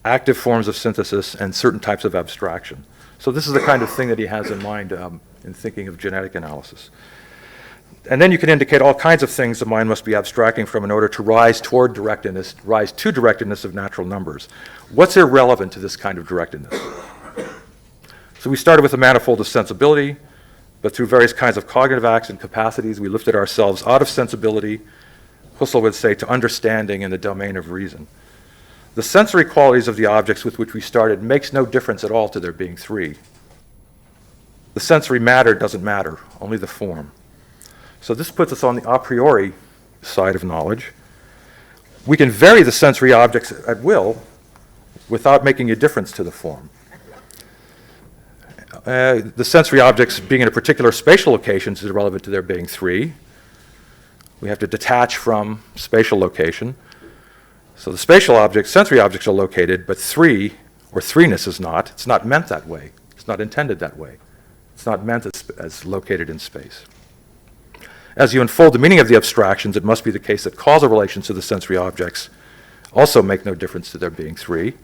active forms of synthesis, and certain types of abstraction. So this is the kind of thing that he has in mind in thinking of genetic analysis. And then you can indicate all kinds of things the mind must be abstracting from in order to rise to directedness of natural numbers. What's irrelevant to this kind of directedness? So we started with a manifold of sensibility, but through various kinds of cognitive acts and capacities, we lifted ourselves out of sensibility, Husserl would say, to understanding in the domain of reason. The sensory qualities of the objects with which we started makes no difference at all to there being 3. The sensory matter doesn't matter, only the form. So this puts us on the a priori side of knowledge. We can vary the sensory objects at will without making a difference to the form. The sensory objects being in a particular spatial location is irrelevant to there being 3. We have to detach from spatial location. So the spatial objects, sensory objects are located, but 3, or 3-ness is not. It's not meant that way. It's not intended that way. It's not meant as located in space. As you unfold the meaning of the abstractions, it must be the case that causal relations to the sensory objects also make no difference to there being 3.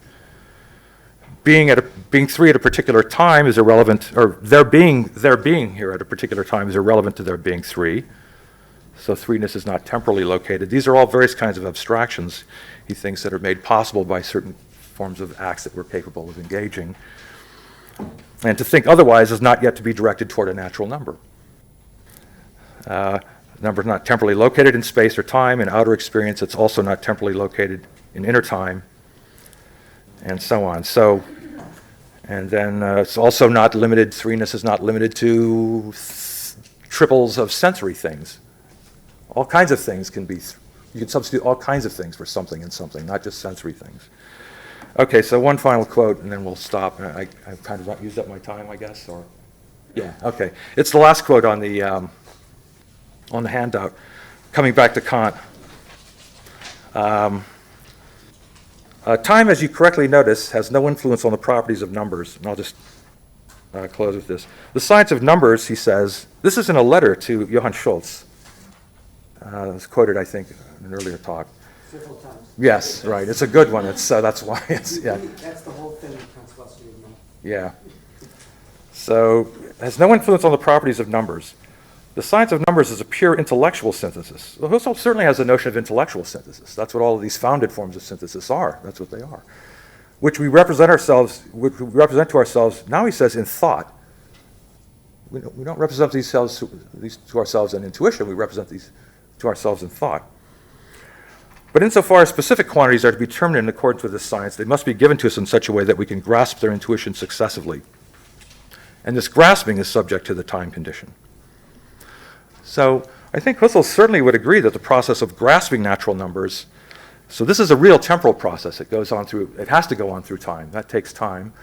being three at a particular time is irrelevant, or their being here at a particular time is irrelevant to there being three. So threeness is not temporally located. These are all various kinds of abstractions, he thinks, that are made possible by certain forms of acts that we're capable of engaging. And to think otherwise is not yet to be directed toward a natural number. Number is not temporally located in space or time. In outer experience, it's also not temporally located in inner time, and so on. So, and then it's also not limited, threeness is not limited to triples of sensory things. All kinds of things can be, you can substitute all kinds of things for something and something, not just sensory things. Okay, so one final quote, and then we'll stop. I've kind of used up my time, I guess, or? Yeah, okay. It's the last quote on the handout, coming back to Kant. Time, as you correctly notice, has no influence on the properties of numbers. And I'll just close with this. The science of numbers, he says, this is in a letter to Johann Schultz. It was quoted, I think, in an earlier talk. Several times. Yes, right. It's a good one. It's that's why it's, yeah. That's the whole thing of transclusivity. Yeah. So, has no influence on the properties of numbers. The science of numbers is a pure intellectual synthesis. Well, Husserl certainly has a notion of intellectual synthesis. That's what all of these founded forms of synthesis are. That's what they are. Which we represent to ourselves, now he says, in thought. We don't represent these to ourselves in intuition, we represent these to ourselves in thought. But insofar as specific quantities are to be determined in accordance with this science, they must be given to us in such a way that we can grasp their intuition successively. And this grasping is subject to the time condition. So I think Husserl certainly would agree that the process of grasping natural numbers, so this is a real temporal process. It goes on through, it has to go on through time. That takes time.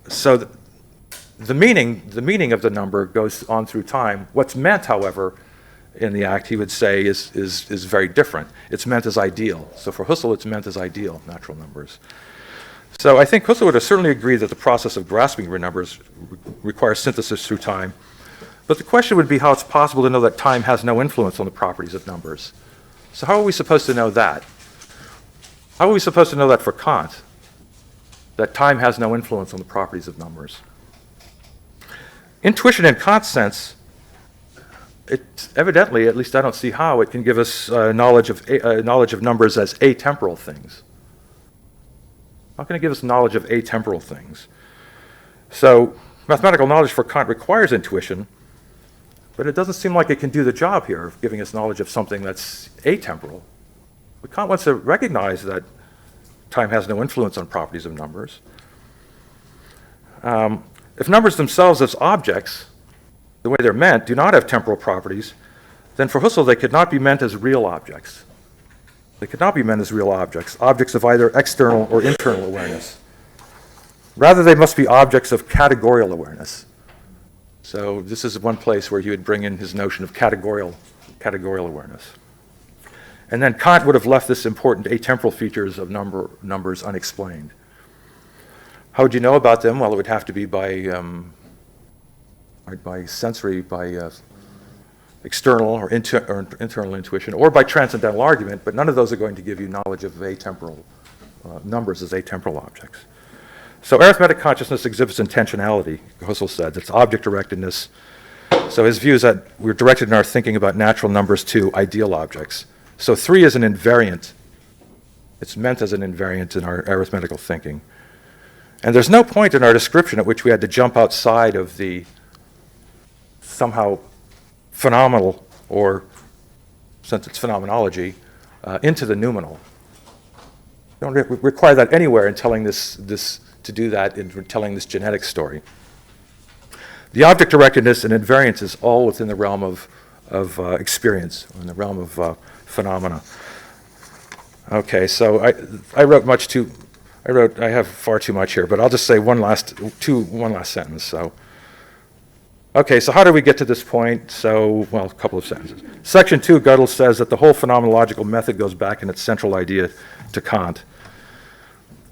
So the meaning of the number goes on through time. What's meant, however, in the act, he would say, is very different. It's meant as ideal. So for Husserl, it's meant as ideal, natural numbers. So I think Husserl would certainly agree that the process of grasping numbers requires synthesis through time. But the question would be how it's possible to know that time has no influence on the properties of numbers. So how are we supposed to know that? How are we supposed to know that for Kant, that time has no influence on the properties of numbers? Intuition in Kant's sense, it evidently, at least I don't see how, it can give us knowledge of numbers as atemporal things. How can it give us knowledge of atemporal things? So mathematical knowledge for Kant requires intuition, but it doesn't seem like it can do the job here of giving us knowledge of something that's atemporal. But Kant wants to recognize that time has no influence on properties of numbers. If numbers themselves as objects, the way they're meant, do not have temporal properties, then for Husserl they could not be meant as real objects. They could not be meant as real objects, objects of either external or internal awareness. Rather, they must be objects of categorical awareness. So this is one place where he would bring in his notion of categorical awareness. And then Kant would have left this important atemporal features of numbers unexplained. How would you know about them? Well, it would have to be by sensory, by external or internal intuition, or by transcendental argument, but none of those are going to give you knowledge of atemporal numbers as atemporal objects. So arithmetic consciousness exhibits intentionality, Husserl said. It's object-directedness. So his view is that we're directed in our thinking about natural numbers to ideal objects. So 3 is an invariant. It's meant as an invariant in our arithmetical thinking. And there's no point in our description at which we had to jump outside of the somehow phenomenal, or since it's phenomenology, into the noumenal. We don't require that anywhere in telling to do that in telling this genetic story. The object-directedness and invariance is all within the realm of experience, in the realm of phenomena. Okay, so I have far too much here, but I'll just say one last sentence. So, okay, so how did we get to this point? So, well, a couple of sentences. Section 2, GODEL says that the whole phenomenological method goes back in its central idea to Kant.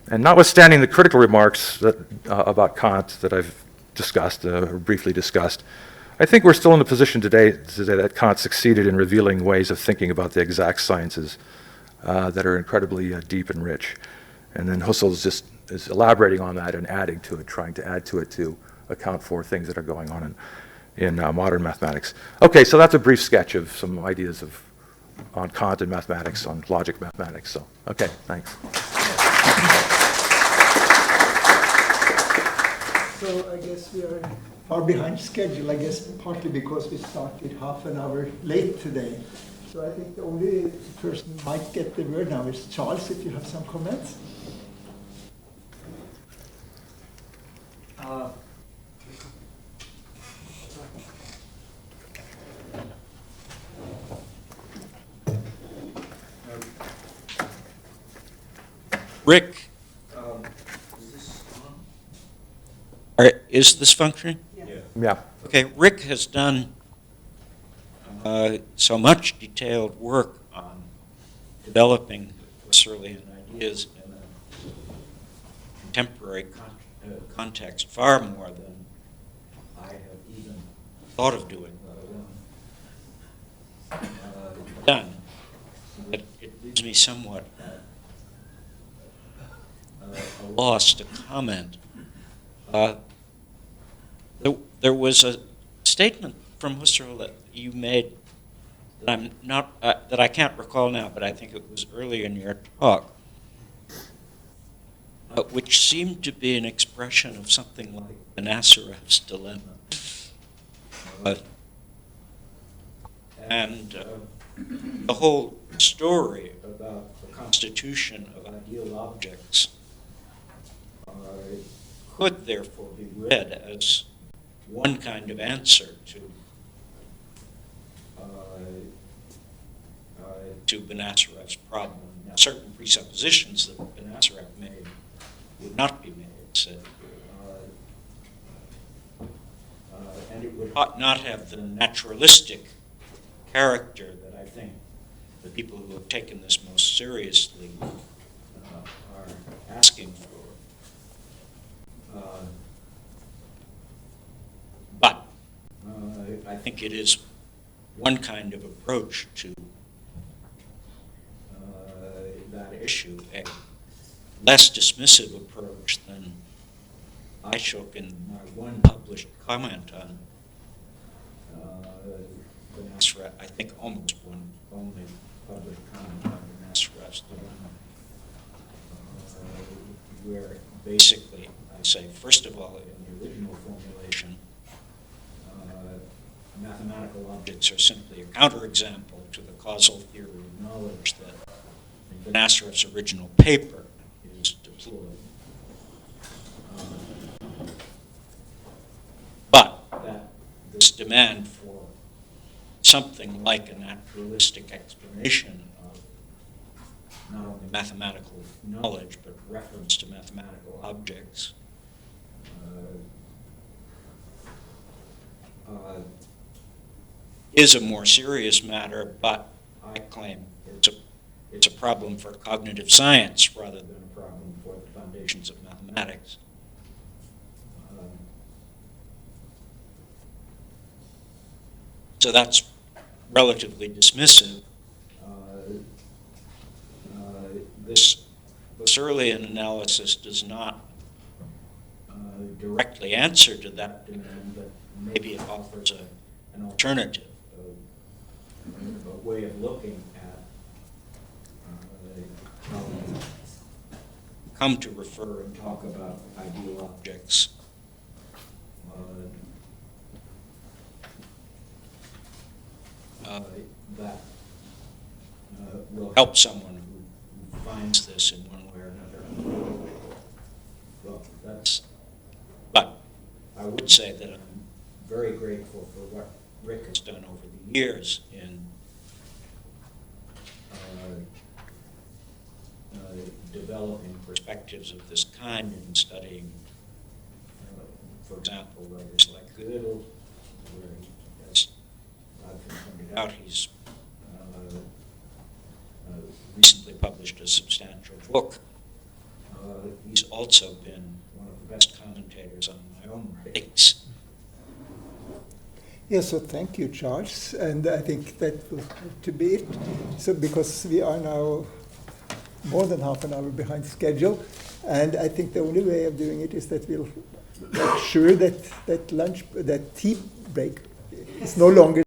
And notwithstanding the critical remarks about Kant that I've discussed, or briefly discussed, I think we're still in the position today that Kant succeeded in revealing ways of thinking about the exact sciences that are incredibly deep and rich. And then Husserl is just is elaborating on that and adding to it, trying to add to it to account for things that are going on in modern mathematics. Okay, so that's a brief sketch of some ideas on Kant and mathematics, on logic mathematics. So, okay, thanks. So I guess we are far behind schedule, I guess partly because we started half an hour late today. So I think the only person who might get the word now is Charles, if you have some comments. Rick, is this functioning? Yeah. Okay, Rick has done so much detailed work on developing Husserlian ideas in a contemporary context, far more than I have even thought of doing, let alone done. But it leaves me somewhat at a loss to comment. There was a statement from Husserl that you made that I'm not that I can't recall now, but I think it was earlier in your talk, which seemed to be an expression of something like Benasarev's dilemma, and the whole story about the constitution of ideal objects could therefore be read as one kind of answer to Benasarev's problem. Now, certain presuppositions that Benasarev made would not be made, said, and it would not have the naturalistic character that I think the people who have taken this most seriously are asking for. But I think it is one kind of approach to that issue, a less dismissive approach than I took in my one published comment on Benasarev's, I think almost one only published comment on Benasarev's dilemma, where basically I say, first of all, in the original formulation, mathematical objects are simply a counterexample to the causal theory of knowledge that in Benasarev's original paper is deployed. But that this demand for something like a naturalistic explanation of not only mathematical knowledge, but reference to mathematical objects is a more serious matter, but I claim it's a problem for cognitive science rather than a problem for the foundations of mathematics. So that's relatively dismissive. This Husserlian analysis does not directly answer to that demand, but maybe it offers an alternative, a way of looking at how we come to refer and talk about ideal objects. That will help someone who finds this in one way or another. Well, but I would say that I'm very grateful for what Rick has done over the years in developing perspectives of this kind and studying, for example, writers like GODEL, where, as I've pointed out, he's recently published a substantial book. He's also been one of the best commentators on my own writings. Yes, so thank you, Charles. And I think that will have to be it. So because we are now more than half an hour behind schedule, And I think the only way of doing it is that we'll make sure that that tea break is no longer